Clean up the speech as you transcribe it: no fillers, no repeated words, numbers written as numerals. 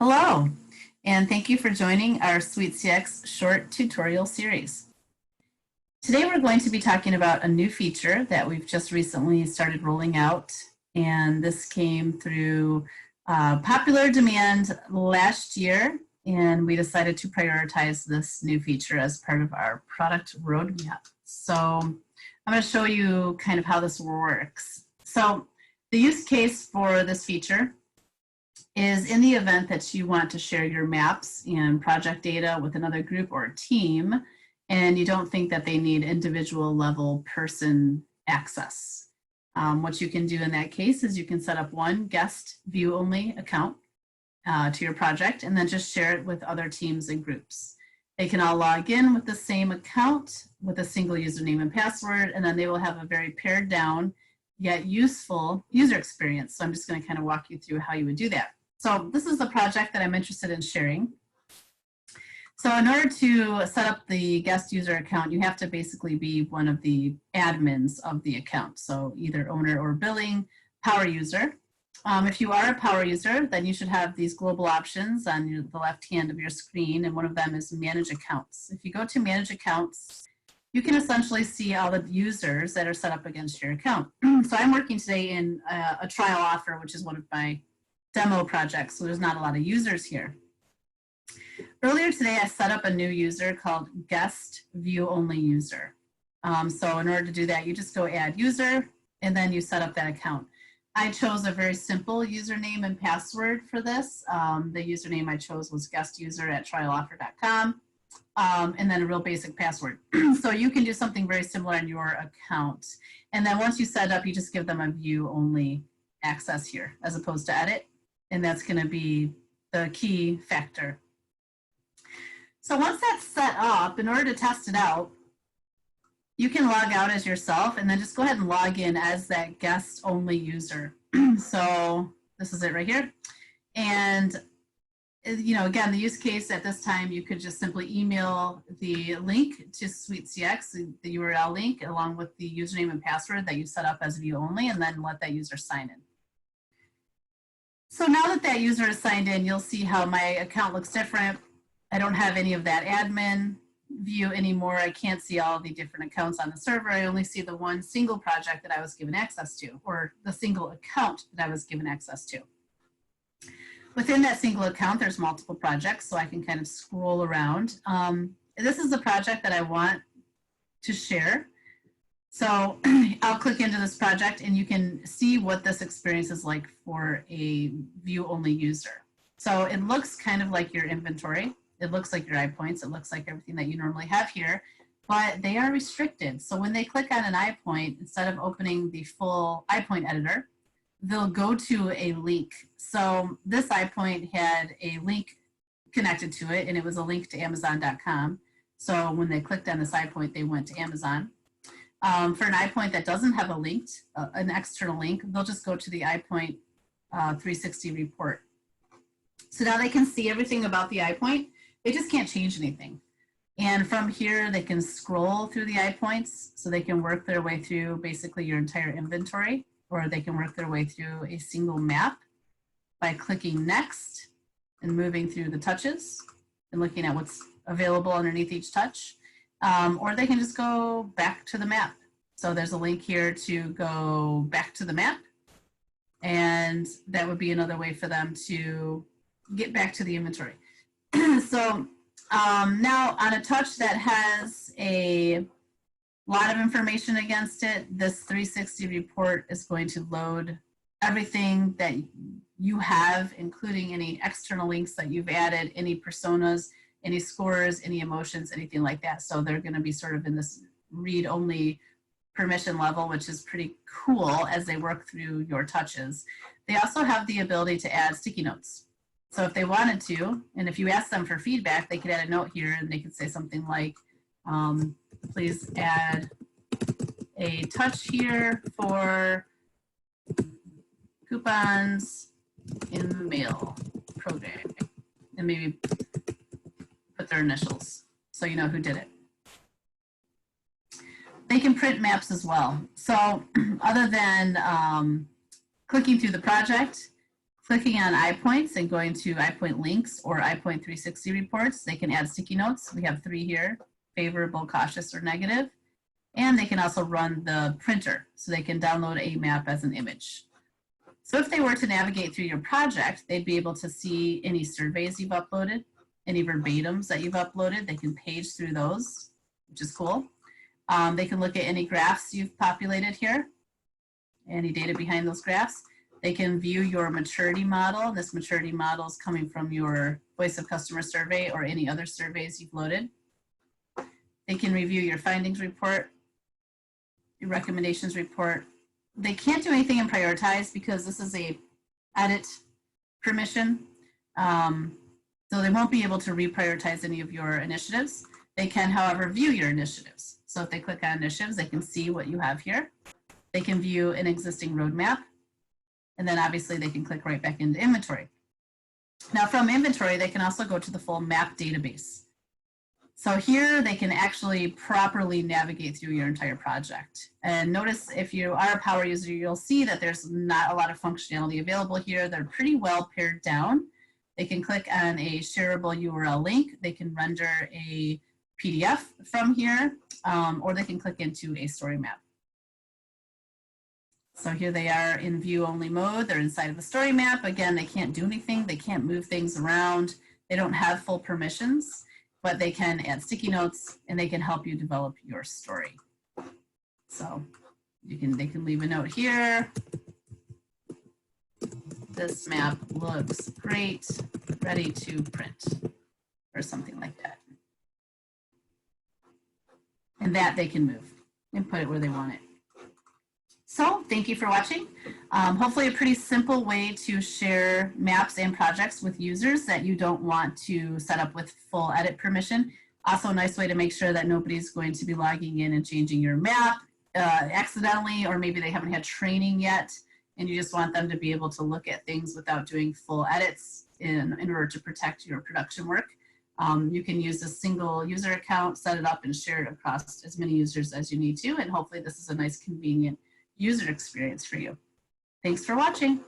Hello, and thank you for joining our SuiteCX short tutorial series. Today we're going to be talking about a new feature that we've just recently started rolling out, and this came through popular demand last year, and we decided to prioritize this new feature as part of our product roadmap. So I'm going to show you kind of how this works. So the use case for this feature is in the event that you want to share your maps and project data with another group or team, and you don't think that they need individual level person access. What you can do in that case is you can set up one guest view only account to your project and then just share it with other teams and groups. They can all log in with the same account with a single username and password, and then they will have a very pared down yet useful user experience. So I'm just going to kind of walk you through how you would do that. So this is the project that I'm interested in sharing. So in order to set up the guest user account, you have to basically be one of the admins of the account. So either owner or billing, power user. If you are a power user, then you should have these global options on the left hand of your screen, and one of them is manage accounts. If you go to manage accounts, you can essentially see all the users that are set up against your account. So I'm working today in a trial offer, which is one of my demo projects, so there's not a lot of users here. Earlier today, I set up a new user called guest view only user. So in order to do that, you just go add user, and then you set up that account. I chose a very simple username and password for this. The username I chose was guestuser@trialoffer.com. And then a real basic password. So you can do something very similar on your account. And then once you set up, you just give them a view only access here as opposed to edit. And that's going to be the key factor. So once that's set up, in order to test it out, you can log out as yourself and then just go ahead and log in as that guest only user. So this is it right here. And you know, again, the use case at this time, you could just simply email the link to SuiteCX, the URL link, along with the username and password that you set up as view only, and then let that user sign in. So now that that user is signed in, you'll see how my account looks different. I don't have any of that admin view anymore. I can't see all the different accounts on the server. I only see the one single project that I was given access to, or the single account that I was given access to. Within that single account, there's multiple projects, so I can kind of scroll around. This is the project that I want to share. So I'll click into this project and you can see what this experience is like for a view-only user. So it looks kind of like your inventory. It looks like your iPoints. It looks like everything that you normally have here, but they are restricted. So when they click on an iPoint, instead of opening the full iPoint editor, they'll go to a link. So this iPoint had a link connected to it, and it was a link to Amazon.com. So when they clicked on this iPoint, they went to Amazon. For an iPoint that doesn't have a link, an external link, they'll just go to the iPoint 360 report. So now they can see everything about the iPoint. They just can't change anything. And from here, they can scroll through the iPoints, so they can work their way through basically your entire inventory, or they can work their way through a single map by clicking next and moving through the touches and looking at what's available underneath each touch. Or they can just go back to the map. So there's a link here to go back to the map. And that would be another way for them to get back to the inventory. So now on a touch that has a lot of information against it, this 360 report is going to load everything that you have, including any external links that you've added, any personas, any scores, any emotions, anything like that. So they're going to be sort of in this read-only permission level, which is pretty cool as they work through your touches. They also have the ability to add sticky notes. So if they wanted to, and if you ask them for feedback, they could add a note here and they could say something like, please add a touch here for coupons in the mail program, and maybe put their initials so you know who did it. They can print maps as well. So other than clicking through the project, Clicking on iPoints and going to iPoint links or iPoint 360 reports, they can add sticky notes. We have 3 here, favorable, cautious, or negative. And they can also run the printer, so they can download a map as an image. So if they were to navigate through your project, they'd be able to see any surveys you've uploaded, any verbatims that you've uploaded. They can page through those, which is cool. They can look at any graphs you've populated here, any data behind those graphs. They can view your maturity model. This maturity model is coming from your Voice of Customer survey or any other surveys you've loaded. They can review your findings report, your recommendations report. They can't do anything in prioritize because this is a edit permission. So they won't be able to reprioritize any of your initiatives. They can, however, view your initiatives. So if they click on initiatives, they can see what you have here. They can view an existing roadmap. And then obviously they can click right back into inventory. Now from inventory, they can also go to the full map database. So here they can actually properly navigate through your entire project. And notice if you are a power user, you'll see that there's not a lot of functionality available here. They're pretty well pared down. They can click on a shareable URL link. They can render a PDF from here, or they can click into a story map. So here they are in view only mode. They're inside of a story map. Again, they can't do anything. They can't move things around. They don't have full permissions, but they can add sticky notes and they can help you develop your story. So they can leave a note here. This map looks great, ready to print, or something like that. And that they can move and put it where they want it. So thank you for watching. Hopefully a pretty simple way to share maps and projects with users that you don't want to set up with full edit permission. Also a nice way to make sure that nobody's going to be logging in and changing your map accidentally, or maybe they haven't had training yet and you just want them to be able to look at things without doing full edits in order to protect your production work. You can use a single user account, set it up and share it across as many users as you need to, and hopefully this is a nice convenient user experience for you. Thanks for watching.